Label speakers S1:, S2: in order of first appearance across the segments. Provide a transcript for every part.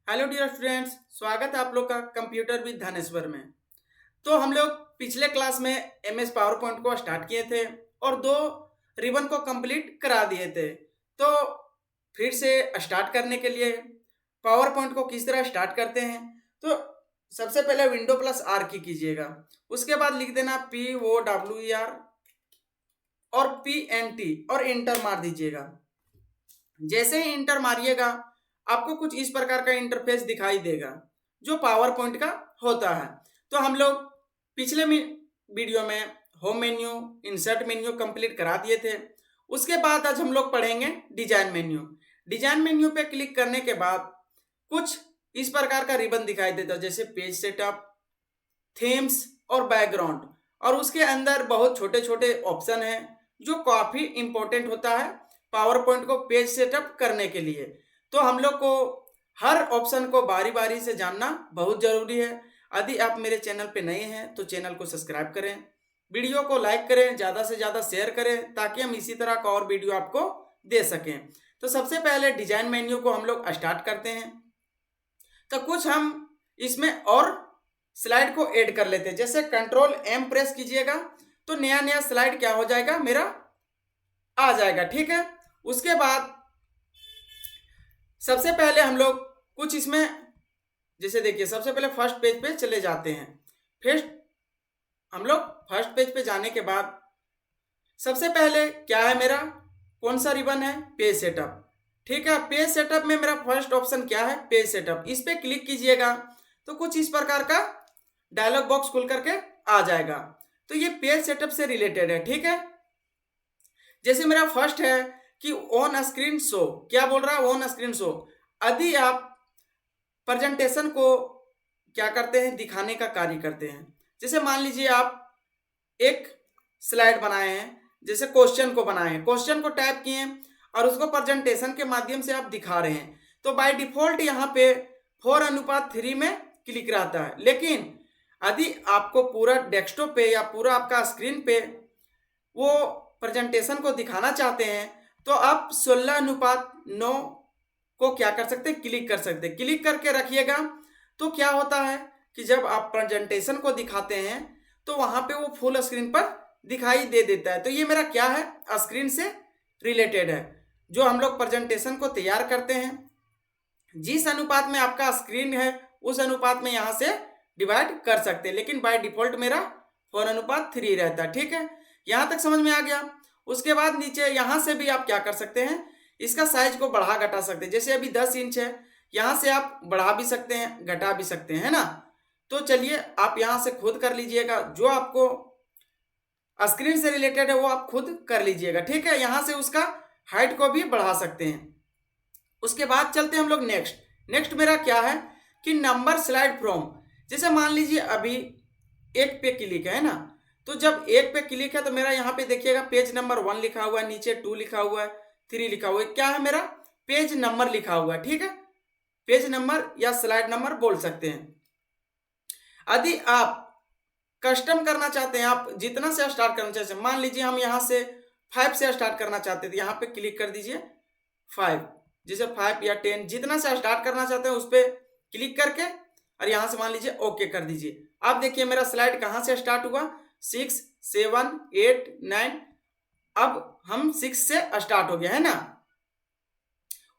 S1: Hello dear students, स्वागत है आप लोग का कंप्यूटर विद धनेश्वर में। तो हम लोग पिछले क्लास में एमएस पावर पॉइंट को स्टार्ट किए थे और दो रिबन को कंप्लीट करा दिए थे। तो फिर से स्टार्ट करने के लिए पावर पॉइंट को किस तरह स्टार्ट करते हैं, तो सबसे पहले विंडो प्लस आर की कीजिएगा। उसके बाद लिख देना POWER और PNT और इंटर मार दीजिएगा। जैसे ही इंटर मारिएगा आपको कुछ इस प्रकार का इंटरफेस दिखाई देगा जो पावर पॉइंट का होता है। तो हम लोग पिछले वीडियो में home menu, insert menu complete करा दिए थे। उसके बाद आज हम लोग पढ़ेंगे डिजाइन मेन्यू। डिजाइन मेन्यू पे क्लिक करने के बाद कुछ इस प्रकार का रिबन दिखाई देता है, जैसे पेज सेटअप, थीम्स और बैकग्राउंड। और उसके अंदर बहुत छोटे छोटे ऑप्शन हैं जो काफ़ी इंपॉर्टेंट होता है पावर पॉइंट को पेज सेटअप करने के लिए। तो हम लोग को हर ऑप्शन को बारी बारी से जानना बहुत ज़रूरी है। यदि आप मेरे चैनल पे नए हैं तो चैनल को सब्सक्राइब करें, वीडियो को लाइक करें, ज़्यादा से ज़्यादा शेयर करें ताकि हम इसी तरह का और वीडियो आपको दे सकें। तो सबसे पहले डिजाइन मेन्यू को हम लोग स्टार्ट करते हैं। तो कुछ हम इसमें और स्लाइड को ऐड कर लेते हैं। जैसे Ctrl+M प्रेस कीजिएगा तो नया नया स्लाइड क्या हो जाएगा, मेरा आ जाएगा। ठीक है, उसके बाद सबसे पहले हम लोग कुछ इसमें, जैसे देखिए सबसे पहले फर्स्ट पेज पे चले जाते हैं। फिर हम लोग फर्स्ट पेज पे जाने के बाद सबसे पहले क्या है, मेरा कौन सा रिबन है, पेज सेटअप। ठीक है, पेज सेटअप में मेरा फर्स्ट ऑप्शन क्या है, पेज सेटअप। इस पे क्लिक कीजिएगा तो कुछ इस प्रकार का डायलॉग बॉक्स खुल करके आ जाएगा। तो ये पेज सेटअप से रिलेटेड है। ठीक है, जैसे मेरा फर्स्ट है कि ऑन स्क्रीन शो, क्या बोल रहा है, ऑन स्क्रीन शो। यदि आप प्रेजेंटेशन को क्या करते हैं, दिखाने का कार्य करते हैं। जैसे मान लीजिए आप एक स्लाइड बनाए हैं, जैसे क्वेश्चन को बनाए हैं, क्वेश्चन को टाइप किए और उसको प्रेजेंटेशन के माध्यम से आप दिखा रहे हैं, तो बाय डिफॉल्ट यहाँ पे 4:3 में क्लिक रहता है। लेकिन यदि आपको पूरा डेस्कटॉप पे या पूरा आपका स्क्रीन पे वो प्रेजेंटेशन को दिखाना चाहते हैं तो आप 16:9 को क्या कर सकते हैं, क्लिक कर सकते हैं। क्लिक करके रखिएगा तो क्या होता है कि जब आप प्रेजेंटेशन को दिखाते हैं तो वहाँ पे वो फुल स्क्रीन पर दिखाई दे देता है। तो ये मेरा क्या है, स्क्रीन से रिलेटेड है। जो हम लोग प्रेजेंटेशन को तैयार करते हैं, जिस अनुपात में आपका स्क्रीन है उस अनुपात में यहाँ से डिवाइड कर सकते हैं, लेकिन बाय डिफॉल्ट मेरा 4:3 रहता है। ठीक है, यहाँ तक समझ में आ गया। उसके बाद नीचे यहाँ से भी आप क्या कर सकते हैं, इसका साइज को बढ़ा घटा सकते हैं। जैसे अभी 10 इंच है, यहाँ से आप बढ़ा भी सकते हैं, घटा भी सकते हैं, है ना। तो चलिए आप यहाँ से खुद कर लीजिएगा, जो आपको स्क्रीन से रिलेटेड है वो आप खुद कर लीजिएगा। ठीक है, यहाँ से उसका हाइट को भी बढ़ा सकते हैं। उसके बाद चलते हैं हम लोग नेक्स्ट मेरा क्या है कि नंबर स्लाइड फ्रॉम। जैसे मान लीजिए अभी एक पे क्लिक है ना, तो जब एक पे क्लिक है तो मेरा यहाँ पे देखिएगा पेज नंबर 1 लिखा हुआ है, नीचे 2 लिखा हुआ है, 3 लिखा हुआ है। क्या है, मेरा पेज नंबर लिखा हुआ है। ठीक है, पेज नंबर या स्लाइड नंबर बोल सकते हैं। यदि आप कस्टम करना चाहते हैं, आप जितना से स्टार्ट करना चाहते हैं, मान लीजिए हम यहाँ से 5 से स्टार्ट करना चाहते थे, यहाँ पे क्लिक कर दीजिए 5, जैसे 5 या 10 जितना से स्टार्ट करना चाहते हैं उस पर क्लिक करके और यहाँ से मान लीजिए ओके कर दीजिए। आप देखिए मेरा स्लाइड कहाँ से स्टार्ट हुआ, 6, 7, 8, 9। अब हम 6 से स्टार्ट हो गया है ना।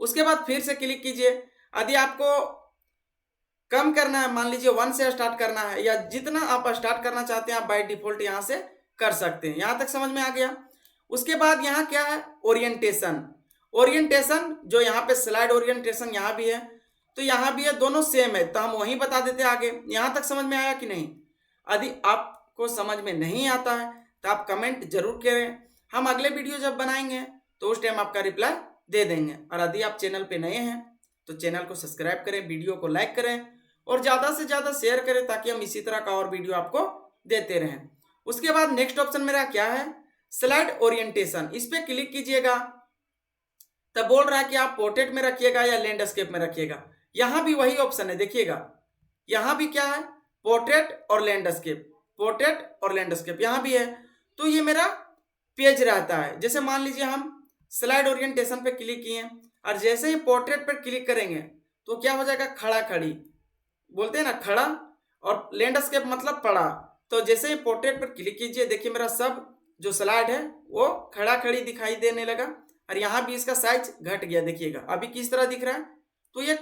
S1: उसके बाद फिर से क्लिक कीजिए। यदि आपको कम करना है, मान लीजिए 1 से स्टार्ट करना है, या जितना आप स्टार्ट करना चाहते हैं आप बाय डिफॉल्ट यहाँ से कर सकते हैं। यहाँ तक समझ में आ गया। उसके बाद यहाँ क्या है, ओरिएंटेशन जो यहाँ पे स्लाइड ओरिएंटेशन यहाँ भी है, तो यहाँ भी है, दोनों सेम है, तो हम वहीं बता देते हैं आगे। यहाँ तक समझ में आया कि नहीं। यदि आपको समझ में नहीं आता है तो आप कमेंट जरूर करें, हम अगले वीडियो जब बनाएंगे तो उस टाइम आपका रिप्लाई दे देंगे। और यदि आप चैनल पे नए हैं तो चैनल को सब्सक्राइब करें, वीडियो को लाइक करें और ज़्यादा से ज़्यादा शेयर करें ताकि हम इसी तरह का और वीडियो आपको देते रहें। उसके बाद नेक्स्ट ऑप्शन मेरा क्या है, स्लाइड ओरिएंटेशन। इस पर क्लिक कीजिएगा तब बोल रहा है कि आप पोर्ट्रेट में रखिएगा या लैंडस्केप में रखिएगा। यहाँ भी वही ऑप्शन है, देखिएगा यहाँ भी क्या है, पोर्ट्रेट और लैंडस्केप, पोर्ट्रेट और लैंडस्केप यहाँ भी है। तो ये मेरा पेज रहता है। जैसे मान लीजिए हम स्लाइड ओरिएंटेशन पे क्लिक किए और जैसे ही पोर्ट्रेट पर क्लिक करेंगे तो क्या हो जाएगा, खड़ा खड़ी बोलते हैं ना, खड़ा, और लैंडस्केप मतलब पड़ा। तो जैसे ही पोर्ट्रेट पर क्लिक कीजिए, देखिए मेरा सब जो स्लाइड है वो खड़ा खड़ी दिखाई देने लगा, और यहाँ भी इसका साइज घट गया। देखिएगा अभी किस तरह दिख रहा है, तो ये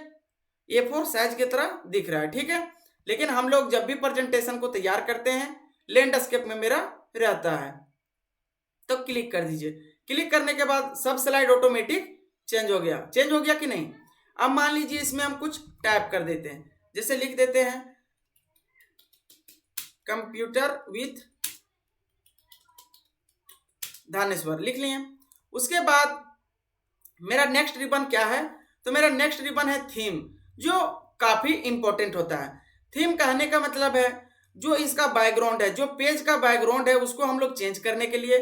S1: A4 साइज की तरह दिख रहा है, ठीक है। लेकिन हम लोग जब भी प्रेजेंटेशन को तैयार करते हैं, लैंडस्केप में मेरा रहता है। तो क्लिक कर दीजिए। क्लिक करने के बाद सब स्लाइड ऑटोमेटिक चेंज हो गया। चेंज हो गया कि नहीं। अब मान लीजिए इसमें हम कुछ टाइप कर देते हैं, जैसे लिख देते हैं कंप्यूटर विथ धानेश्वर, लिख लिए। उसके बाद मेरा नेक्स्ट रिबन क्या है, तो मेरा नेक्स्ट रिबन है थीम, जो काफी इंपॉर्टेंट होता है। थीम कहने का मतलब है जो इसका बैकग्राउंड है, जो पेज का बैकग्राउंड है, उसको हम लोग चेंज करने के लिए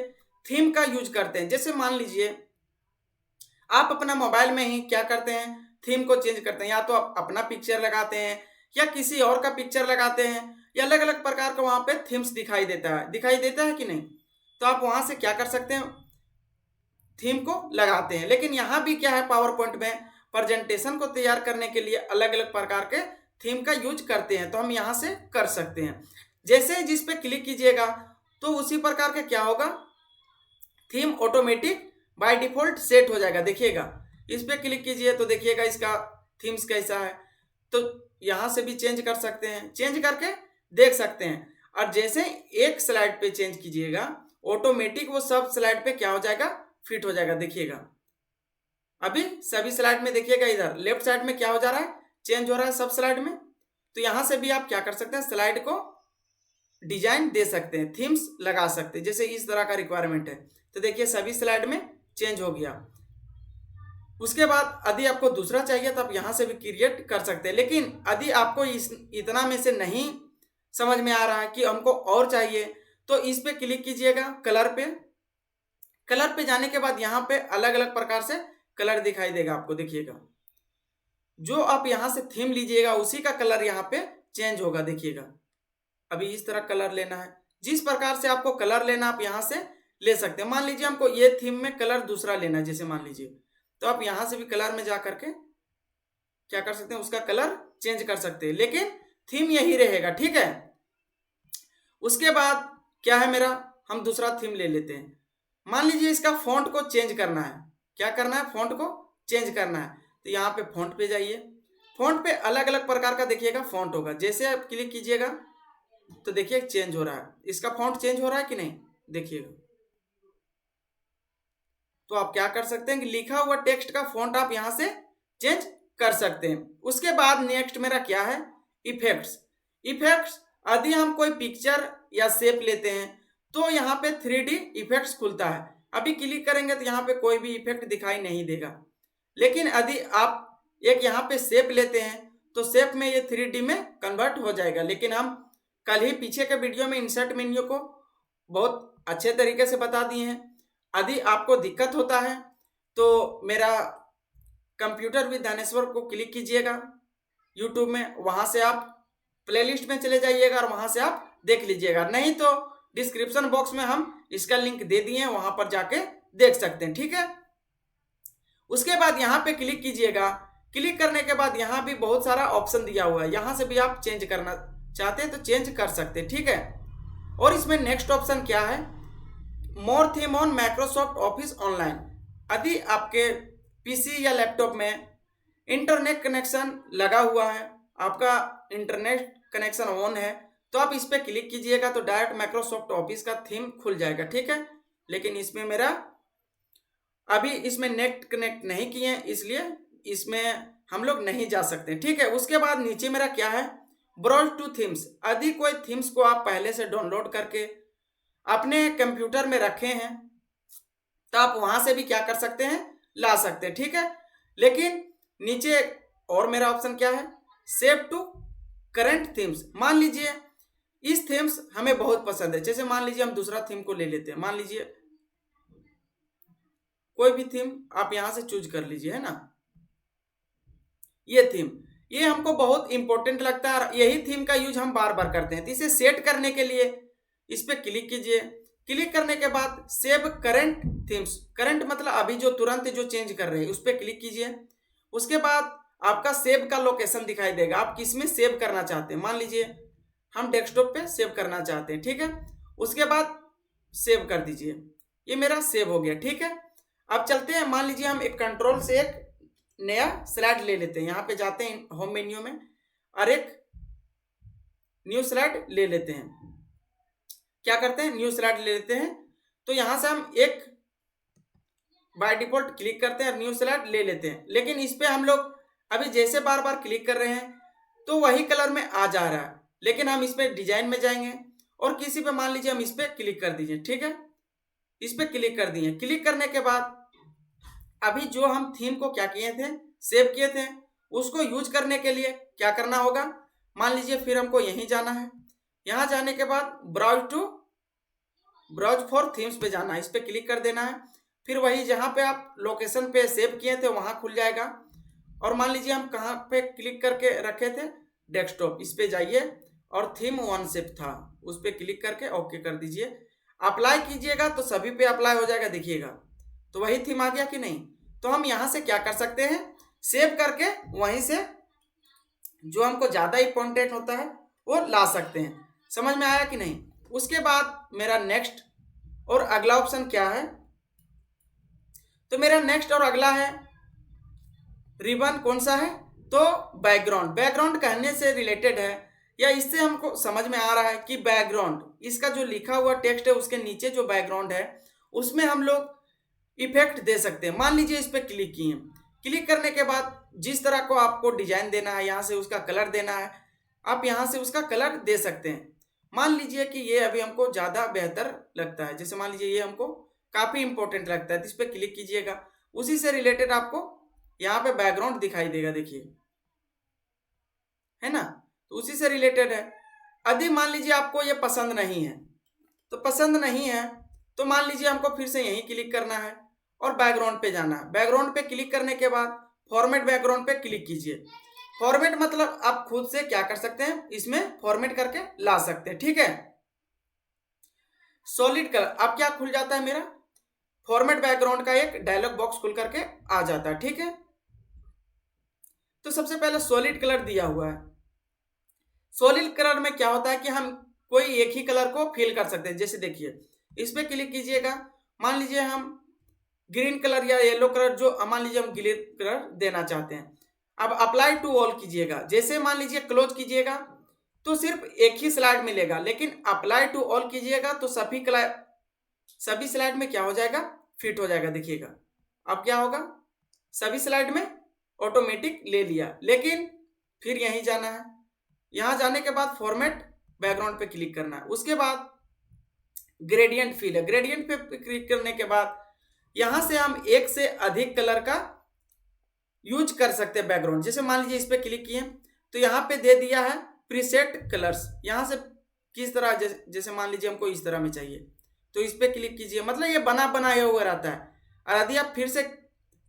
S1: थीम का यूज करते हैं। जैसे मान लीजिए आप अपना मोबाइल में ही क्या करते हैं, थीम को चेंज करते हैं, या तो आप अपना पिक्चर लगाते हैं या किसी और का पिक्चर लगाते हैं, या अलग अलग प्रकार का वहां पे थीम्स दिखाई देता है कि नहीं। तो आप वहां से क्या कर सकते हैं, थीम को लगाते हैं। लेकिन यहाँ भी क्या है, पावर पॉइंट में प्रेजेंटेशन को तैयार करने के लिए अलग अलग प्रकार के थीम का यूज करते हैं, तो हम यहाँ से कर सकते हैं। जैसे जिस पे क्लिक कीजिएगा तो उसी प्रकार का क्या होगा, theme automatic by default set हो जाएगा। देखिएगा इस पे क्लिक कीजिए तो देखिएगा इसका थीम्स कैसा है, तो यहाँ से भी चेंज कर सकते हैं, चेंज करके देख सकते हैं। और जैसे एक स्लाइड पे चेंज कीजिएगा, ऑटोमेटिक वो सब स्लाइड पे क्या हो जाएगा, फिट हो जाएगा। देखिएगा अभी सभी स्लाइड में देखिएगा इधर लेफ्ट साइड में क्या हो जा रहा है, चेंज हो रहा है सब स्लाइड में। तो यहां से भी आप क्या कर सकते हैं, स्लाइड को डिजाइन दे सकते हैं, थीम्स लगा सकते हैं, जैसे इस तरह का रिक्वायरमेंट है। तो देखिए सभी स्लाइड में चेंज हो गया। उसके बाद यदि आपको दूसरा चाहिए तो आप यहां से भी क्रिएट कर सकते हैं। लेकिन यदि आपको इतना में से नहीं समझ में आ रहा है कि हमको और चाहिए, तो इस पे क्लिक कीजिएगा, कलर पे। कलर पे जाने के बाद यहाँ पे अलग अलग प्रकार से कलर दिखाई देगा आपको। देखिएगा जो आप यहाँ से थीम लीजिएगा उसी का कलर यहाँ पे चेंज होगा। देखिएगा अभी इस तरह कलर लेना है, जिस प्रकार से आपको कलर लेना आप यहाँ से ले सकते हैं। मान लीजिए हमको ये थीम में कलर दूसरा लेना है, जैसे मान लीजिए, तो आप यहाँ से भी कलर में जा करके क्या कर सकते हैं, उसका कलर चेंज कर सकते हैं, लेकिन थीम यही रहेगा, ठीक है। उसके बाद क्या है मेरा, हम दूसरा थीम ले लेते हैं। मान लीजिए इसका फॉन्ट को चेंज करना है, क्या करना है, फॉन्ट को चेंज करना है। तो यहाँ पे फॉन्ट पे जाइए, फॉन्ट पे अलग अलग प्रकार का देखिएगा फॉन्ट होगा। जैसे आप क्लिक कीजिएगा तो देखिए चेंज हो रहा है, इसका फॉन्ट चेंज हो रहा है कि नहीं, देखिएगा। तो आप क्या कर सकते हैं कि लिखा हुआ टेक्स्ट का फॉन्ट आप यहाँ से चेंज कर सकते हैं। उसके बाद नेक्स्ट मेरा क्या है, इफेक्ट्स। इफेक्ट्स यदि हम कोई पिक्चर या शेप लेते हैं तो यहाँ पे 3D इफेक्ट्स खुलता है। अभी क्लिक करेंगे तो यहाँ पे कोई भी इफेक्ट दिखाई नहीं देगा। लेकिन यदि आप एक यहाँ पे शेप लेते हैं तो शेप में ये 3D में कन्वर्ट हो जाएगा। लेकिन हम कल ही पीछे के वीडियो में इंसर्ट मेन्यू को बहुत अच्छे तरीके से बता दिए हैं। यदि आपको दिक्कत होता है तो मेरा कंप्यूटर विद धानेश्वर को क्लिक कीजिएगा यूट्यूब में, वहां से आप प्लेलिस्ट में चले जाइएगा और वहां से आप देख लीजिएगा। नहीं तो डिस्क्रिप्शन बॉक्स में हम इसका लिंक दे दिए हैं, वहां पर जाके देख सकते हैं, ठीक है। उसके बाद यहाँ पे क्लिक कीजिएगा। क्लिक करने के बाद यहाँ भी बहुत सारा ऑप्शन दिया हुआ है, यहाँ से भी आप चेंज करना चाहते हैं तो चेंज कर सकते हैं, ठीक है। और इसमें नेक्स्ट ऑप्शन क्या है, more theme on Microsoft Office online. यदि आपके पीसी या लैपटॉप में इंटरनेट कनेक्शन लगा हुआ है, आपका इंटरनेट कनेक्शन ऑन है, तो आप इस पे क्लिक कीजिएगा तो डायरेक्ट माइक्रोसॉफ्ट ऑफिस का थीम खुल जाएगा, ठीक है। लेकिन इसमें मेरा अभी इसमें नेट कनेक्ट नहीं किए हैं, इसलिए इसमें हम लोग नहीं जा सकते, ठीक है। उसके बाद नीचे मेरा क्या है, ब्राउज टू थीम्स। यदि कोई थीम्स को आप पहले से डाउनलोड करके अपने कंप्यूटर में रखे हैं तो आप वहां से भी क्या कर सकते हैं, ला सकते हैं, ठीक है। लेकिन नीचे और मेरा ऑप्शन क्या है, सेव टू करंट थीम्स। मान लीजिए इस थीम्स हमें बहुत पसंद है, जैसे मान लीजिए हम दूसरा थीम को ले लेते हैं। मान लीजिए कोई भी थीम आप यहां से चूज कर लीजिए, है ना। ये थीम ये हमको बहुत इंपॉर्टेंट लगता है और यही थीम का यूज हम बार बार करते हैं। तो इसे सेट करने के लिए इस पे क्लिक कीजिए। क्लिक करने के बाद सेव करंट थीम्स, करंट मतलब अभी जो तुरंत जो चेंज कर रहे हैं, उस पर क्लिक कीजिए। उसके बाद आपका सेव का लोकेशन दिखाई देगा, आप किस में सेव करना चाहते हैं। मान लीजिए हम डेस्कटॉप पे सेव करना चाहते हैं, ठीक है। उसके बाद सेव कर दीजिए, ये मेरा सेव हो गया, ठीक है। अब चलते हैं, मान लीजिए हम एक कंट्रोल से एक नया स्लाइड ले लेते हैं। यहाँ पे जाते हैं होम मेन्यू में और एक न्यू स्लाइड ले लेते हैं। क्या करते हैं, न्यू स्लाइड ले लेते हैं। तो यहाँ से हम एक बाय डिफॉल्ट क्लिक करते हैं और न्यू स्लाइड ले लेते हैं। लेकिन इस पे हम लोग अभी जैसे बार बार क्लिक कर रहे हैं तो वही कलर में आ जा रहा है। लेकिन हम इस पे डिजाइन में जाएंगे और किसी पे मान लीजिए हम इस पे क्लिक कर दीजिए, ठीक है। इस पे क्लिक कर दिए। क्लिक करने के बाद अभी जो हम थीम को क्या किए थे, सेव किए थे, उसको यूज करने के लिए क्या करना होगा, मान लीजिए फिर हमको यहीं जाना है। यहाँ जाने के बाद ब्राउज फॉर थीम्स पे जाना है, इस पे क्लिक कर देना है। फिर वही जहाँ पे आप लोकेशन पे सेव किए थे वहाँ खुल जाएगा। और मान लीजिए हम कहाँ पे क्लिक करके रखे थे, डेस्कटॉप, इस पे जाइए और थीम वन शेप था उस पे क्लिक करके ओके कर दीजिए। अप्लाई कीजिएगा तो सभी पे अप्लाई हो जाएगा, देखिएगा। तो वही थीम आ गया कि नहीं। तो हम यहाँ से क्या कर सकते हैं, सेव करके वहीं से जो हमको ज़्यादा इंपॉर्टेंट होता है वो ला सकते हैं। समझ में आया कि नहीं। उसके बाद मेरा नेक्स्ट और अगला ऑप्शन क्या है, तो मेरा नेक्स्ट और अगला है रिबन। कौन सा है, तो बैकग्राउंड। बैकग्राउंड कहने से रिलेटेड है या इससे हमको समझ में आ रहा है कि बैकग्राउंड, इसका जो लिखा हुआ टेक्स्ट है उसके नीचे जो बैकग्राउंड है उसमें हम लोग इफेक्ट दे सकते हैं। मान लीजिए इस पर क्लिक किए, क्लिक करने के बाद जिस तरह को आपको डिजाइन देना है, यहाँ से उसका कलर देना है, आप यहाँ से उसका कलर दे सकते हैं। मान लीजिए कि ये अभी हमको ज़्यादा बेहतर लगता है, जैसे मान लीजिए ये हमको काफ़ी इंपॉर्टेंट लगता है, तो इस पर क्लिक कीजिएगा। उसी से रिलेटेड आपको यहाँ पे बैकग्राउंड दिखाई देगा, देखिए, है ना। तो उसी से रिलेटेड है। यदि मान लीजिए आपको ये पसंद नहीं है, तो पसंद नहीं है तो मान लीजिए हमको फिर से यहीं क्लिक करना है और बैकग्राउंड पे जाना है। बैकग्राउंड पे क्लिक करने के बाद फॉर्मेट बैकग्राउंड पे क्लिक कीजिए। फॉर्मेट मतलब आप खुद से क्या कर सकते हैं, इसमें फॉर्मेट करके ला सकते हैं, ठीक है। सॉलिड कलर, अब क्या खुल जाता है, मेरा फॉर्मेट बैकग्राउंड का एक डायलॉग बॉक्स खुल करके आ जाता है, ठीक है। तो सबसे पहले सॉलिड कलर दिया हुआ है। सॉलिड कलर में क्या होता है कि हम कोई एक ही कलर को फिल कर सकते हैं। जैसे देखिए, इस पे क्लिक कीजिएगा, मान लीजिए हम ग्रीन कलर या येलो कलर, जो मान लीजिए हम ग्रीन कलर देना चाहते हैं। अब अप्लाई टू ऑल कीजिएगा। जैसे मान लीजिए क्लोज कीजिएगा तो सिर्फ एक ही स्लाइड मिलेगा, लेकिन अप्लाई टू ऑल कीजिएगा तो सभी स्लाइड में क्या हो जाएगा, फिट हो जाएगा, देखिएगा। अब क्या होगा, सभी स्लाइड में ऑटोमेटिक ले लिया। लेकिन फिर यहीं जाना है, यहाँ जाने के बाद फॉर्मेट बैकग्राउंड पे क्लिक करना है। उसके बाद ग्रेडियंट फिल है, ग्रेडियंट पे क्लिक करने के बाद यहाँ से हम एक से अधिक कलर का यूज कर सकते हैं बैकग्राउंड। जैसे मान लीजिए इस पे क्लिक किए तो यहाँ पे दे दिया है प्रीसेट कलर्स। यहाँ से किस तरह, जैसे मान लीजिए हमको इस तरह में चाहिए तो इस पे क्लिक कीजिए, मतलब ये बना बनाया हुआ रहता है। और यदि आप फिर से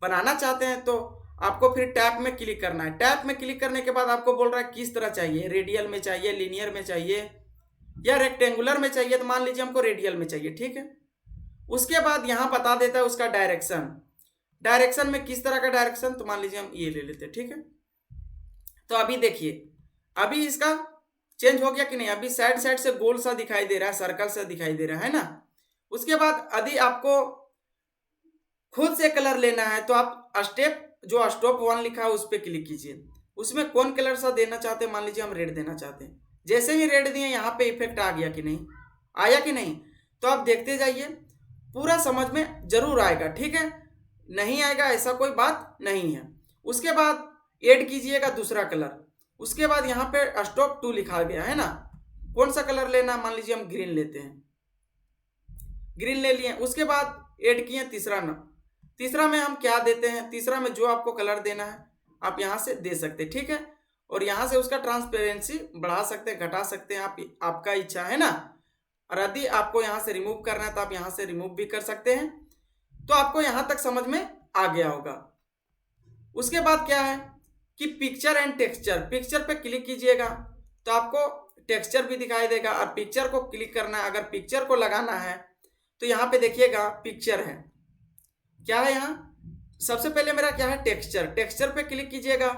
S1: बनाना चाहते हैं तो आपको फिर टैब में क्लिक करना है। टैब में क्लिक करने के बाद आपको बोल रहा है किस तरह चाहिए, रेडियल में चाहिए, लीनियर में चाहिए या रेक्टेंगुलर में चाहिए। तो मान लीजिए हमको रेडियल में चाहिए, ठीक है। उसके बाद यहाँ बता देता है उसका डायरेक्शन, डायरेक्शन में किस तरह का डायरेक्शन, तो मान लीजिए हम ये ले लेते हैं, ठीक है। तो अभी देखिए, अभी इसका चेंज हो गया कि नहीं। अभी साइड साइड से गोल सा दिखाई दे रहा है, सर्कल सा दिखाई दे रहा है ना। उसके बाद यदि आपको खुद से कलर लेना है तो आप स्टॉप 1 लिखा है उस पर क्लिक कीजिए। उसमें कौन कलर सा देना चाहते हैं, मान लीजिए हम रेड देना चाहते हैं। जैसे ही रेड दिए यहाँ पे इफेक्ट आ गया कि नहीं, आया कि नहीं। तो आप देखते जाइए, पूरा समझ में जरूर आएगा, ठीक है। नहीं आएगा ऐसा कोई बात नहीं है। उसके बाद ऐड कीजिएगा दूसरा कलर। उसके बाद यहाँ पे स्टॉप 2 लिखा गया है ना, कौन सा कलर लेना, मान लीजिए हम ग्रीन लेते हैं, ग्रीन ले लिए। उसके बाद ऐड किए तीसरा में हम क्या देते हैं, तीसरा में जो आपको कलर देना है आप यहाँ से दे सकते हैं, ठीक है। और यहाँ से उसका ट्रांसपेरेंसी बढ़ा सकते हैं, घटा सकते हैं, आपका इच्छा है ना। और यदि आपको यहाँ से रिमूव करना है तो आप यहाँ से रिमूव भी कर सकते हैं। तो आपको यहाँ तक समझ में आ गया होगा। उसके बाद क्या है कि पिक्चर एंड टेक्सचर, पिक्चर पे क्लिक कीजिएगा तो आपको टेक्सचर भी दिखाई देगा। और पिक्चर को क्लिक करना है, अगर पिक्चर को लगाना है तो यहाँ पे देखिएगा पिक्चर है, क्या है यहाँ सबसे पहले मेरा क्या है, टेक्सचर। टेक्सचर पे क्लिक कीजिएगा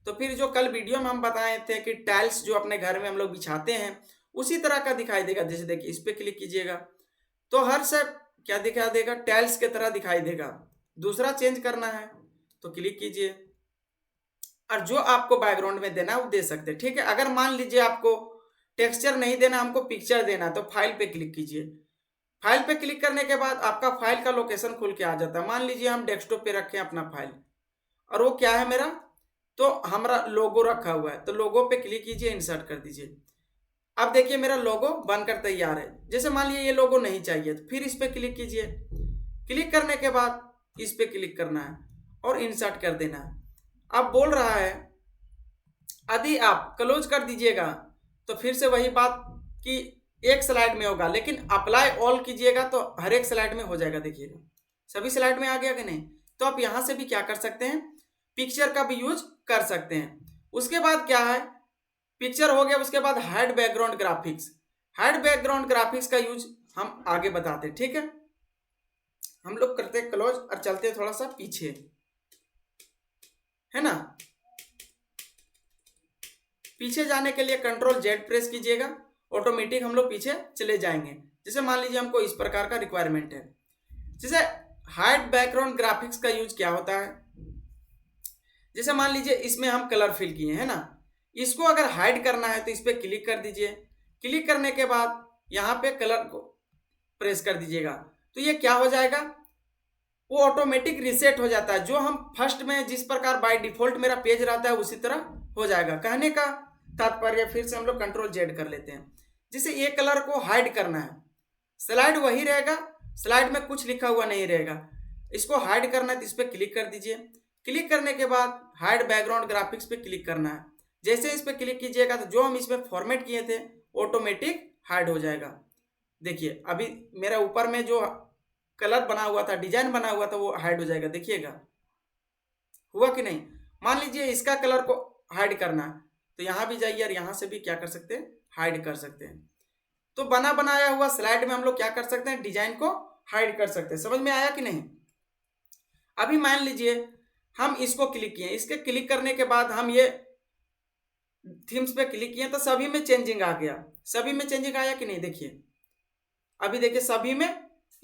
S1: तो फिर जो कल वीडियो में हम बताए थे कि टाइल्स जो अपने घर में हम लोग बिछाते हैं उसी तरह का दिखाई देगा। जैसे देखिए इस पर क्लिक कीजिएगा तो हर सब क्या दिखा देगा, टाइल्स की तरह दिखाई देगा। दूसरा चेंज करना है तो क्लिक कीजिए और जो आपको बैकग्राउंड में देना है वो दे सकते हैं, ठीक है। अगर मान लीजिए आपको टेक्सचर नहीं देना, हमको पिक्चर देना, तो फाइल पे क्लिक कीजिए। फाइल पे क्लिक करने के बाद आपका फाइल का लोकेशन खुल के आ जाता है। मान लीजिए हम डेस्कटॉप पे रखें अपना फाइल और वो क्या है मेरा, तो हमारा लोगो रखा हुआ है, तो लोगो पे क्लिक कीजिए, इंसर्ट कर दीजिए। अब देखिए मेरा लोगो बनकर तैयार है। जैसे मान लीजिए ये लोगो नहीं चाहिए तो फिर इस पे क्लिक कीजिए। क्लिक करने के बाद इस पे क्लिक करना है और इंसर्ट कर देना है। अब बोल रहा है यदि आप क्लोज कर दीजिएगा तो फिर से वही बात कि एक स्लाइड में होगा, लेकिन अप्लाई ऑल कीजिएगा तो हर एक स्लाइड में हो जाएगा। देखिएगा सभी स्लाइड में आ गया कि नहीं। तो आप यहां से भी क्या कर सकते हैं, पिक्चर का भी यूज कर सकते हैं। उसके बाद क्या है, पिक्चर हो गया, उसके बाद hide background graphics. Hide background graphics का यूज हम आगे बताते हैं, ठीक है। हम लोग करते हैं क्लोज और चलते हैं थोड़ा सा पीछे, है ना। पीछे जाने के लिए कंट्रोल जेड प्रेस कीजिएगा, ऑटोमेटिक हम लोग पीछे चले जाएंगे। जैसे मान लीजिए हमको इस प्रकार का रिक्वायरमेंट है। जैसे हाइड बैकग्राउंड ग्राफिक्स का यूज क्या होता है, जैसे मान लीजिए इसमें हम कलर फिल किए हैं ना, इसको अगर हाइड करना है तो इस पर क्लिक कर दीजिए। क्लिक करने के बाद यहाँ पे कलर को प्रेस कर दीजिएगा तो ये क्या हो जाएगा, वो ऑटोमेटिक रिसेट हो जाता है। जो हम फर्स्ट में जिस प्रकार बाय डिफॉल्ट मेरा पेज रहता है उसी तरह हो जाएगा। कहने का तात्पर्य, फिर से हम लोग कंट्रोल जेड कर लेते हैं। जैसे ये कलर को हाइड करना है, स्लाइड वही रहेगा, स्लाइड में कुछ लिखा हुआ नहीं रहेगा। इसको हाइड करना है तो इस पर क्लिक कर दीजिए। क्लिक करने के बाद हाइड बैकग्राउंड ग्राफिक्स पे क्लिक करना है। जैसे इस पर क्लिक कीजिएगा तो जो हम इसमें फॉर्मेट किए थे ऑटोमेटिक हाइड हो जाएगा। देखिए अभी मेरा ऊपर में जो कलर बना हुआ था, डिजाइन बना हुआ था, वो हाइड हो जाएगा। देखिएगा हुआ कि नहीं। मान लीजिए इसका कलर को हाइड करना है तो यहाँ भी जाइए और यहाँ से भी क्या कर सकते हैं, हाइड कर सकते हैं। तो बना बनाया हुआ स्लाइड में हम लोग क्या कर सकते हैं, डिजाइन को हाइड कर सकते हैं। समझ में आया कि नहीं। अभी मान लीजिए हम इसको क्लिक किए, इसके क्लिक करने के बाद हम ये थीम्स पे क्लिक किए तो सभी में चेंजिंग आ गया। सभी में चेंजिंग आया कि नहीं। देखिए अभी देखिए सभी में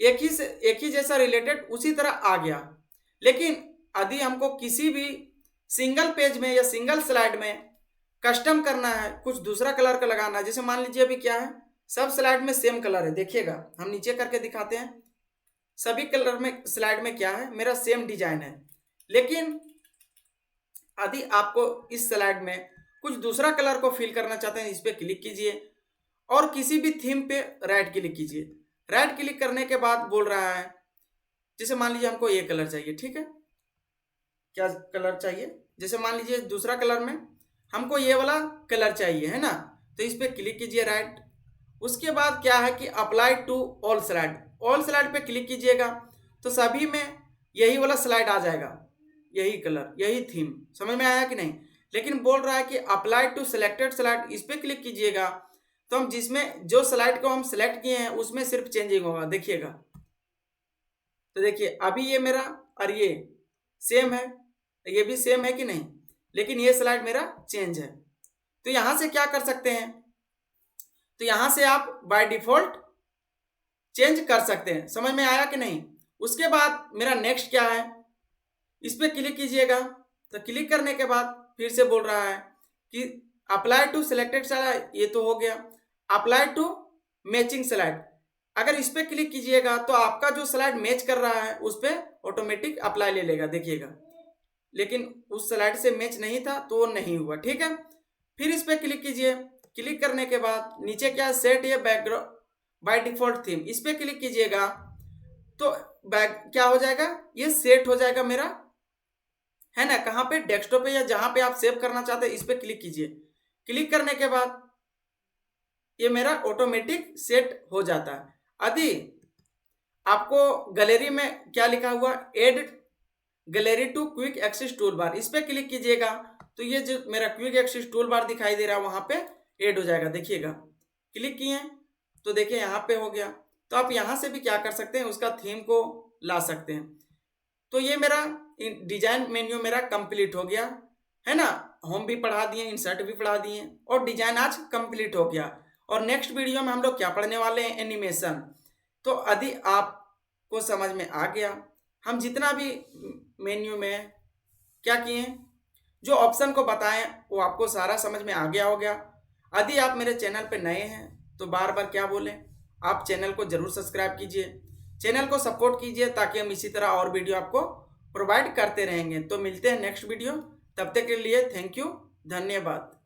S1: एक ही जैसा रिलेटेड उसी तरह आ गया। लेकिन यदि हमको किसी भी सिंगल पेज में या सिंगल स्लाइड में कस्टम करना है, कुछ दूसरा कलर का लगाना है, जैसे मान लीजिए अभी क्या है, सब स्लाइड में सेम कलर है। देखिएगा हम नीचे करके दिखाते हैं, सभी कलर में स्लाइड में क्या है, मेरा सेम डिजाइन है। लेकिन यदि आपको इस स्लाइड में कुछ दूसरा कलर को फिल करना चाहते हैं, इस पर क्लिक कीजिए और किसी भी थीम पे राइट क्लिक कीजिए। राइट क्लिक करने के बाद बोल रहा है, जैसे मान लीजिए हमको ये कलर चाहिए, ठीक है, क्या कलर चाहिए, जैसे मान लीजिए दूसरा कलर में हमको ये वाला कलर चाहिए, है ना। तो इस पर क्लिक कीजिए राइट। उसके बाद क्या है कि apply to all slide, all slide पे क्लिक कीजिएगा तो सभी में यही वाला स्लाइड आ जाएगा, यही कलर, यही थीम। समझ में आया कि नहीं। लेकिन बोल रहा है कि अप्लाई टू सिलेक्टेड स्लाइड, इस पर क्लिक कीजिएगा तो हम जिसमें जो स्लाइड को हम सिलेक्ट किए हैं उसमें सिर्फ चेंजिंग होगा। देखिएगा तो देखिए अभी ये मेरा और ये सेम है, ये भी सेम है कि नहीं, लेकिन ये स्लाइड मेरा चेंज है। तो यहां से क्या कर सकते हैं, तो यहां से आप बाय डिफॉल्ट चेंज कर सकते हैं। समझ में आया कि नहीं। उसके बाद मेरा नेक्स्ट क्या है, इस पर क्लिक कीजिएगा तो क्लिक करने के बाद फिर से बोल रहा है कि अप्लाई टू सिलेक्टेड स्लाइड, ये तो हो गया। अप्लाई टू मैचिंग स्लाइड, अगर इस पर क्लिक कीजिएगा तो आपका जो स्लाइड मैच कर रहा है उस पर ऑटोमेटिक अप्लाई ले लेगा। देखिएगा लेकिन उस स्लाइड से मैच नहीं था तो वो नहीं हुआ, ठीक है। फिर इस पर क्लिक कीजिए। क्लिक करने के बाद नीचे क्या सेट ये बैकग्राउंड बाय डिफॉल्ट थीम, इस पर क्लिक कीजिएगा तो बैक क्या हो जाएगा, ये सेट हो जाएगा मेरा, है ना। कहाँ पे, डेस्कटॉप पे या जहां पे आप सेव करना चाहते हैं इस पर क्लिक कीजिए। क्लिक करने के बाद ये मेरा ऑटोमेटिक सेट हो जाता है। यदि आपको गैलरी में क्या लिखा हुआ, add gallery to quick access toolbar, इस पर क्लिक कीजिएगा तो ये जो मेरा क्विक एक्सेस टूल बार दिखाई दे रहा है वहां पे ऐड हो जाएगा। देखिएगा क्लिक किए तो देखिए यहाँ पे हो गया। तो आप यहाँ से भी क्या कर सकते हैं, उसका थीम को ला सकते हैं। तो ये मेरा डिजाइन मेन्यू मेरा कंप्लीट हो गया, है ना। होम भी पढ़ा दिए, इंसर्ट भी पढ़ा दिए और डिजाइन आज कंप्लीट हो गया। और नेक्स्ट वीडियो में हम लोग क्या पढ़ने वाले हैं, एनिमेशन। तो यदि आपको समझ में आ गया, हम जितना भी मेन्यू में क्या किए, जो ऑप्शन को बताएं वो आपको सारा समझ में आ गया हो गया। यदि आप मेरे चैनल पे नए हैं तो बार बार क्या बोलें, आप चैनल को जरूर सब्सक्राइब कीजिए, चैनल को सपोर्ट कीजिए, ताकि हम इसी तरह और वीडियो आपको प्रोवाइड करते रहेंगे। तो मिलते हैं नेक्स्ट वीडियो, तब तक के लिए थैंक यू, धन्यवाद।